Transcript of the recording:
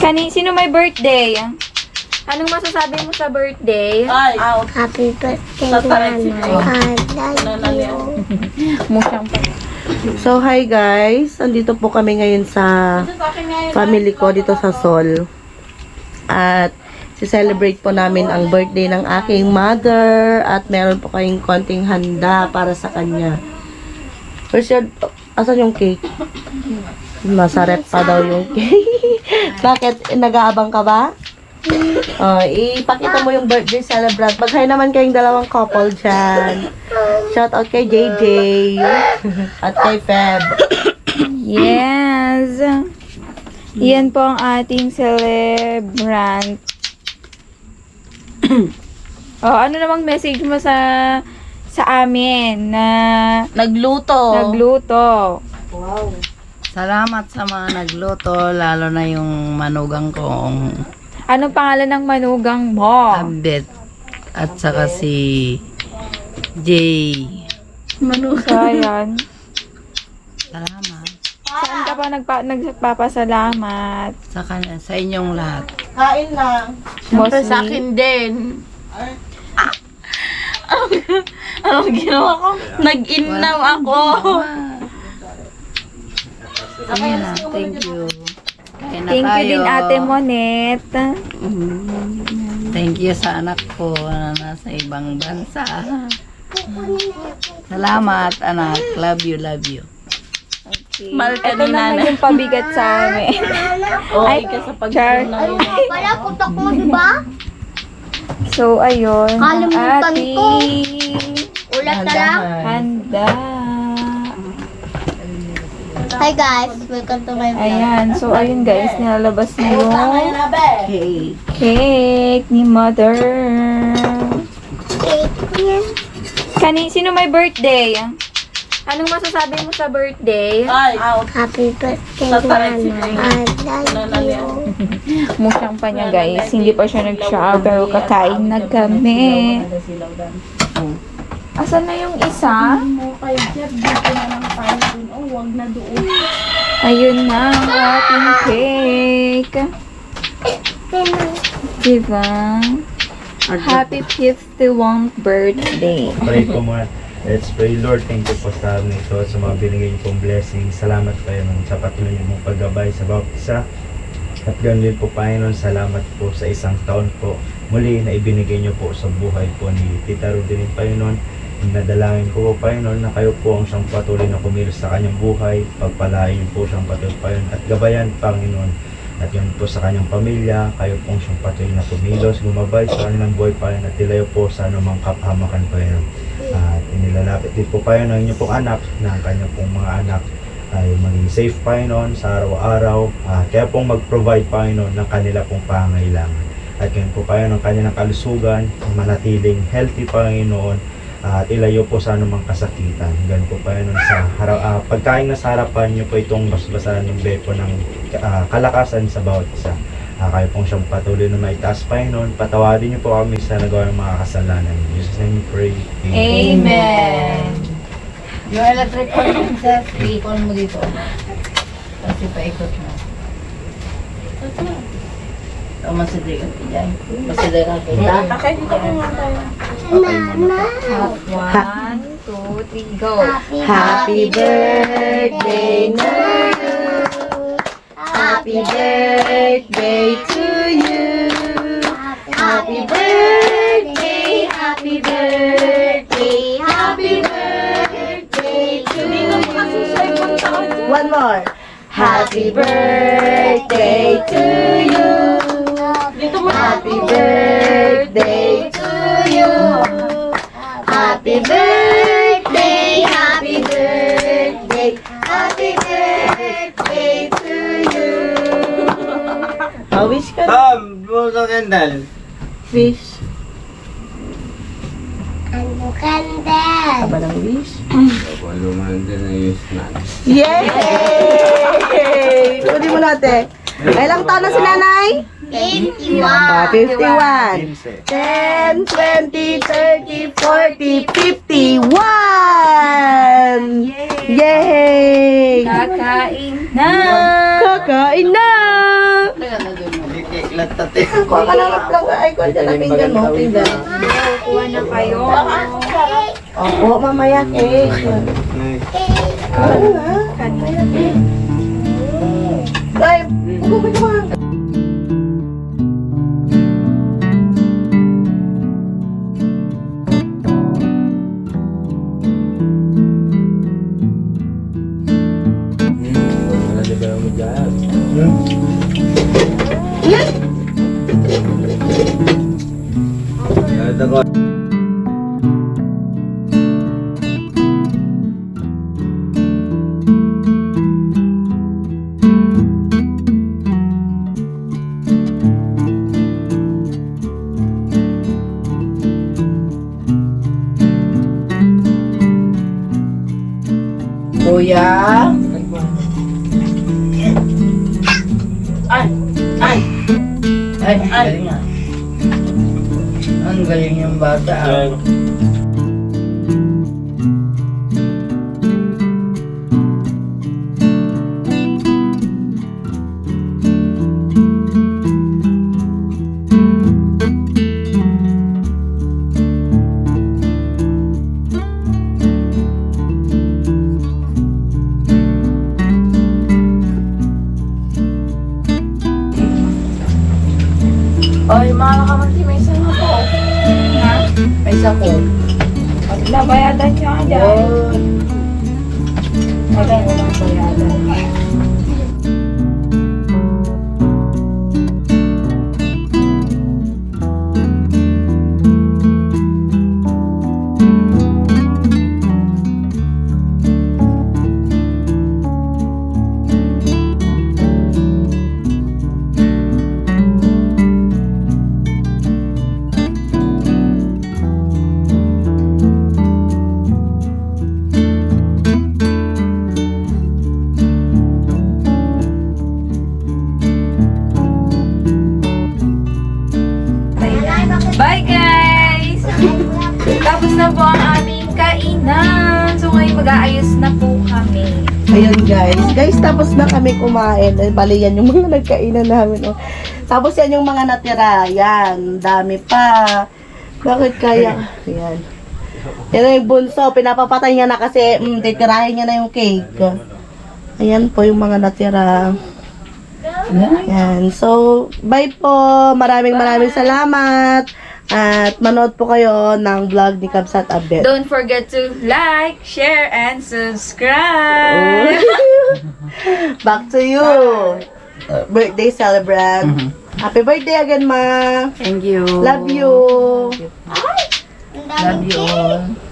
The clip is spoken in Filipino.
Sino may birthday? Anong masasabi mo sa birthday? Happy birthday, Nanay. I love you. Mukhang pa. So, hi guys. Andito po kami ngayon sa family ko dito sa Sol. At si-celebrate po namin ang birthday ng aking mother. At meron po kayong konting handa para sa kanya. First year, asan yung cake? Masarap pa daw yung cake. Bakit? Nag-aabang ka ba? Ipakita mo yung birthday celebrant. Mag-hi naman kayong dalawang couple dyan. Shout out kay JJ at kay Feb. Yes. Yan po ang ating celebrant. Ano namang message mo sa amin na Nagluto. Wow. Salamat sa mga nagluto, lalo na yung manugang kong Anong pangalan ng manugang mo? Abet at saka si Jay. So, ayan. Salamat Saan ka pa nagpapasalamat? sa inyong lahat. Kain lang. Mostly. Sa akin din. Anong ginawa ko? Nag-inam ako. Ayun na, thank you. Kain na Thank you tayo. din Ate Monet. Thank you sa anak ko na nasa ibang bansa. Salamat anak. Love you, love you. Mahal ka Ito ni naman Nana. yung pabigat sa amin. Ay, ka sa Char. Wala, putok mo, di ba? So, ayun. Kalimutan Ate. ko. Ulat na lang. Handa. Hi guys, welcome to my vlog. Ayan. So, ayun guys. Nilalabas na yung Hey. cake ni Mother. Sino may birthday? Anong masasabi mo sa birthday? Happy birthday, Nanay. I love you. Mukhang pa niya guys. Hindi pa siya nag-shower pero kakain na kami. Asan na yung isa? Ayun na ang ating cake. Diba? Happy 51st birthday. Pray po muna. Let's pray. Lord, thank you po sa amin ito, sa mga binigay niyo pong blessing. Salamat kayo sa patuloy niyo mong paggabay sa bawat isa. At ganoon din po, Panginoon, salamat po sa isang taon po muli na ibinigay niyo po sa buhay po ni Tita Rudelin, Panginoon. Nadalangin ko po, Panginoon, na kayo po ang siyang patuloy na kumilos sa kanyang buhay. Pagpalain niyo po siyang patuloy, Panginoon, at gabayan, Panginoon. At yun po sa kanyang pamilya, kayo pong siyang patuloy na kumilos, gumabay sa kanilang buhay, Panginoon, at tilayo po sa anumang kapahamakan, Panginoon. At inilalapit din po kayo ng inyong pong anak, na ang kanyang pong mga anak ay maging safe, Panginoon, sa araw-araw. Kaya pong mag-provide, Panginoon, ng kanila pong pangangailangan. At yun po kayo ng kanilang kalusugan, manatiling healthy, Panginoon, at ilayo po sa anumang kasakitan. Ganun po, Panginoon, sa pagkain na sa harapan niyo po itong basbasan ng bepo ng kalakasan sa bawat isa. Kayo pong siyang patuloy na maitaas, Panginoon. Patawarin niyo po kami sa nagawa ng mga kasalanan. In Jesus' name we pray. Amen. Yung electric fan sa ikon mo dito. Kasi paikot mo. Ito masidrigan ka dyan. Masidrigan ka dyan. Okay, dito po nga tayo. Mama. 1, 2, 3, go. Happy birthday to you. Happy birthday to you. Happy birthday, happy birthday, happy birthday to you. One more. Happy birthday to you. Happy birthday to you. Happy birthday, happy birthday, happy birthday to you. Wish ka. Tom, blow the candle. Wish. Ano candle? Aba ng wish. Lumahan din na use na. Yay! Pwede mo natin. Ilang taon na si nanay? 51. 10, 20, 30, 40, 51! Yay! Kakain na! Kakain na! Taga na doon mo. Kuha ka lang ng plug. Ay, kuha ka ng pinggan mo. Pinggan. Kuha na kayo. Opo, mamaya cake. Ano na? Ay, bugubin mo. Kuya? Ay, galing nga. Ang galing yung bata. Ay, mahal ka man si may isa na po. Ha? May isa po. Nabayadan niya ka dyan. Wala walang bayadan. Bye guys! Tapos na po ang aming kainan. So ngayon mag-aayos na po kami. Ayun guys. Guys, tapos na kami kumain. Eh, bali yan yung mga nagkainan namin. Oh. Tapos yan yung mga natira. Yan. Dami pa. Bakit kaya? Yan. Yan na yung bunso. Pinapapatay niya na kasi titirahin niya na yung cake. Ayan po yung mga natira. Yan. So, bye po. Maraming salamat. At manood po kayo ng vlog ni Kabsat Abet. Don't forget to like, share, and subscribe! Back to you. Birthday celebrant. Happy birthday again, ma. Thank you. Love you. Love you all.